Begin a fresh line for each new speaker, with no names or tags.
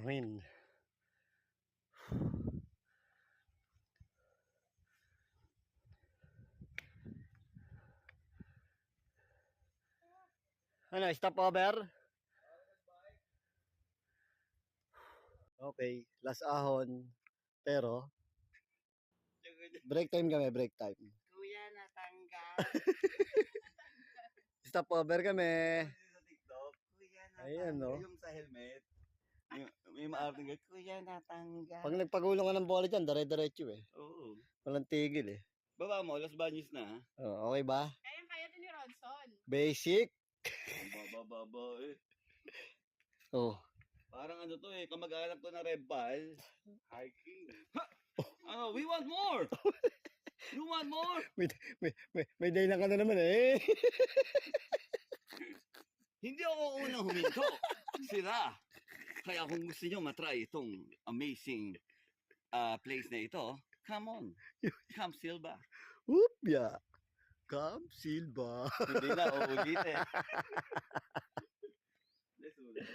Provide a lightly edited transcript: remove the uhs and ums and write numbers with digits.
Ngayon. Ano, stop over? Okay, last ahon. Pero, break time kami, break time.
Kuya, natanggal.
Stop over kami.
Sa TikTok, kuya,
Ayan,
natanggal.
no?
Yung sa helmet. May maarting ka, kuya, natanggal.
Pag nagpagulong ka ng bola dyan, dire-diretso eh.
Oo.
Walang tigil eh.
Baba mo, Los Baños na.
Oh, okay ba?
Kaya din ni Ronson.
Basic.
Baba eh.
Oh.
Parang ano to eh, kamag-anak to na Red Ball. Hiking. Ano, we want more! You want more?
May dahilan ka na naman eh.
Hindi ako unang huminto. Sila. Kaya kung gusto nyo matry itong amazing place na ito, come on. Come Silva.
Whoop, yeah. Come, Silva.
Hindi na, uulit eh. Let's ulit.